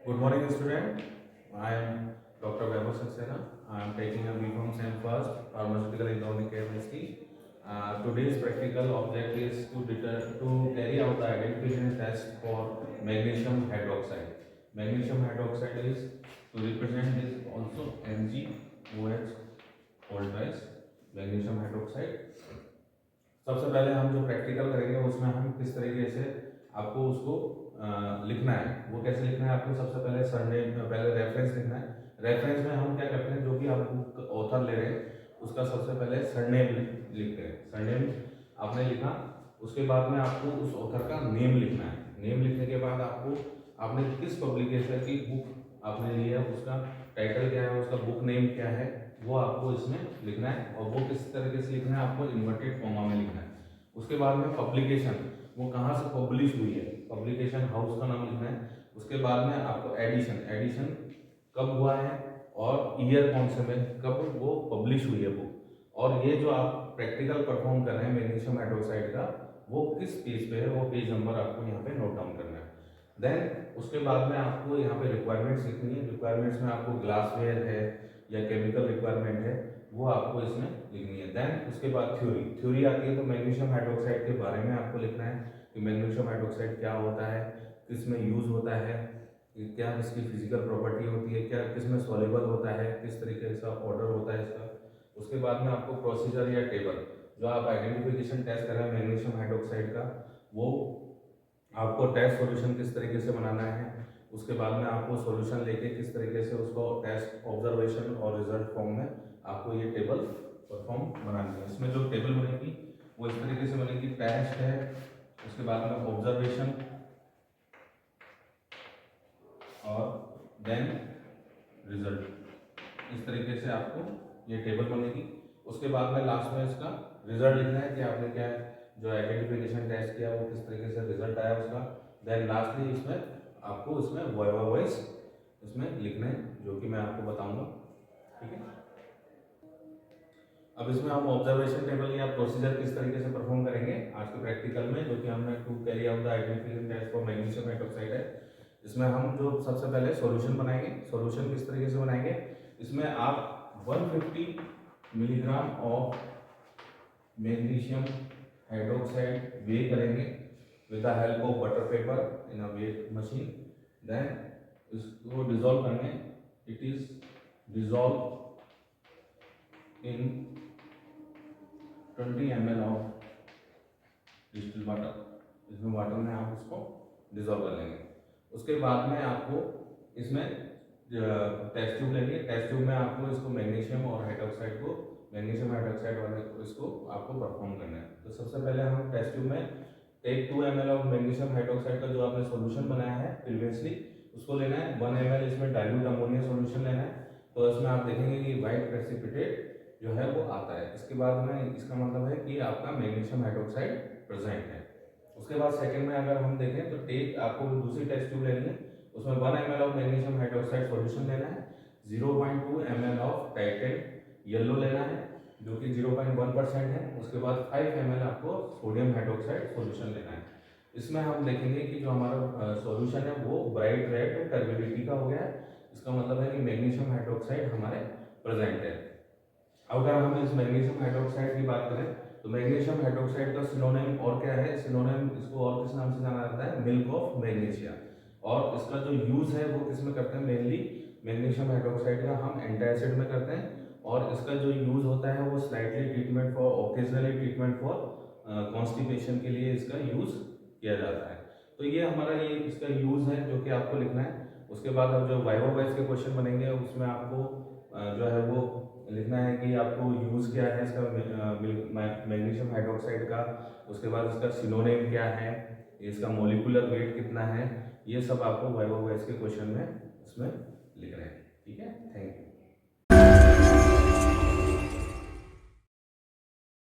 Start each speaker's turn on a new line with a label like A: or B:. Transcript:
A: Good morning, student. I am Dr. Vaibhav Saxena. I am taking a B.Pharm Science First, Pharmaceutical Inorganic Chemistry. Today's practical object is to carry out the identification test for magnesium hydroxide. Magnesium hydroxide is to represent is also MgOH called as magnesium hydroxide. सबसे पहले हम जो practical करेंगे उसमें हम किस तरीके से आपको उसको लिखना है, वो कैसे लिखना है आपको सबसे पहले सरनेम पहले रेफरेंस लिखना है। रेफरेंस में हम क्या करते हैं, जो भी आप बुक ऑथर ले रहे हैं उसका सबसे पहले सरनेम लिखते हैं। सरनेम आपने लिखा, उसके बाद में आपको उस ऑथर का नेम लिखना है। नेम लिखने के बाद आपको आपने किस पब्लिकेशन की बुक आपने ली है उसका टाइटल क्या है, उसका बुक नेम क्या है, वो आपको इसमें लिखना है। और वो किस तरीके से लिखना है, आपको इन्वर्टेड कॉमा में लिखना है। उसके बाद में पब्लिकेशन वो कहाँ से पब्लिश हुई है, पब्लिकेशन हाउस का नाम लिखना है। उसके बाद में आपको एडिशन कब हुआ है और ईयर कौन से में कब वो पब्लिश हुई है बुक। और ये जो आप प्रैक्टिकल परफॉर्म कर रहे हैं मैग्नीशियम हाइड्रोक्साइड का, वो किस पेज पे है, वो पेज नंबर आपको यहाँ पे नोट डाउन करना है। देन उसके बाद में आपको यहाँ पे रिक्वायरमेंट्स लिखनी है। रिक्वायरमेंट्स में आपको ग्लासवेयर है या केमिकल रिक्वायरमेंट है, वो आपको इसमें लिखनी है। देन उसके बाद थ्योरी आती है, तो मैग्नीशियम हाइड्रोक्साइड के बारे में आपको लिखना है कि मैग्नीशियम हाइड्रोक्साइड क्या होता है, किस में यूज़ होता है, क्या इसकी फिजिकल प्रॉपर्टी होती है, क्या किस में सॉल्युबल होता है, किस तरीके से ऑर्डर होता है इसका। उसके बाद में आपको प्रोसीजर या टेबल, जो आप आइडेंटिफिकेशन टेस्ट कर रहे हैं मैग्नीशियम हाइड्रोक्साइड का, वो आपको टेस्ट सॉल्यूशन किस तरीके से बनाना है। उसके बाद में आपको सॉल्यूशन लेके किस तरीके से उसको टेस्ट ऑब्जर्वेशन और रिजल्ट फॉर्म में आपको ये टेबल परफॉर्म बनानी है। इसमें जो टेबल बनेगी वो इस तरीके से बनेगी, टेस्ट है, उसके बाद में ऑब्जर्वेशन और देन रिजल्ट। इस तरीके से आपको ये टेबल बनेगी। उसके बाद में लास्ट में इसका रिजल्ट लिखना है कि आपने क्या जो आइडेंटिफिकेशन टेस्ट किया वो किस तरीके से रिजल्ट आया उसका। देन लास्टली इसमें आपको इसमें वाइवा वॉइस इसमें लिखना है, जो कि मैं आपको बताऊंगा। ठीक है, अब इसमें हम ऑब्जर्वेशन टेबल या प्रोसीजर किस तरीके से परफॉर्म करेंगे आज के प्रैक्टिकल में, जो कि हमने to carry out the identification test for magnesium hydroxide है। इसमें हम जो सबसे पहले सॉल्यूशन बनाएंगे, सॉल्यूशन किस तरीके से बनाएंगे, इसमें आप 150 milligram of magnesium hydroxide weigh करेंगे with the help of butter paper in a weight machine. Then इसको डिजोल्व करने, it is dissolve in 20 ml of distil water. इसमें वाटर में आप इसको डिजोल्व कर लेंगे। उसके बाद में आपको इसमें टेस्ट ट्यूब लेंगे। टेस्ट ट्यूब में आपको इसको मैग्नीशियम और हाइड्रोक्साइड को, मैग्नीशियम हाइड्रोक्साइड वाले को इसको आपको परफॉर्म करना है। तो सबसे पहले हम टेस्ट ट्यूब में take 2 ml of magnesium hydroxide का जो आपने सॉल्यूशन बनाया है प्रीवियसली, उसको लेना है। 1 ml इसमें डाइल्यूट अमोनिया सॉल्यूशन लेना है। तो इसमें आप देखेंगे कि वाइट प्रेसिपिटेट जो है वो आता है। इसके बाद में इसका मतलब है कि आपका मैग्नीशियम हाइड्रोक्साइड प्रेजेंट है। उसके बाद सेकंड में अगर हम देखें तो टेक आपको दूसरी टेस्ट ट्यूब लेनी है, उसमें 1 ml of magnesium hydroxide solution लेना है। 0.2 ml ऑफ टाइटेट येलो लेना है जो कि 0.1% है। उसके बाद 5 ml आपको सोडियम हाइड्रोक्साइड सॉल्यूशन लेना है। इसमें हम देखेंगे कि जो हमारा सॉल्यूशन है वो ब्राइट रेड टर्बिडिटी का हो गया है। इसका मतलब है कि मैग्नीशियम हाइड्रोक्साइड हमारे प्रेजेंट है। अगर हम इस मैग्नीशियम हाइड्रोक्साइड की बात करें तो मैग्नीशियम हाइड्रोक्साइड का सिनोनिम और क्या है, सिनोनिम इसको और किस नाम से जाना जाता है, मिल्क ऑफ मैग्नीशिया। और इसका जो यूज है वो किस में करते हैं, मेनली मैग्नीशियम हाइड्रोक्साइड का हम एंटासिड में करते हैं। और इसका जो यूज होता है वो slightly treatment for, occasionally treatment for constipation के लिए इसका यूज किया जाता है। तो ये हमारा ये इसका यूज है जो कि आपको लिखना है। उसके बाद अब जो वाइवा वॉइस के क्वेश्चन बनेंगे उसमें आपको जो है वो लिखना है कि आपको यूज़ क्या है इसका मैग्नीशियम हाइड्रोक्साइड का। उसके बाद इसका सिनोनिम क्या है, इसका मोलिकुलर वेट कितना है, ये सब आपको वाइवा वॉइस के क्वेश्चन में इसमें लिखना है। ठीक है, थैंक यू।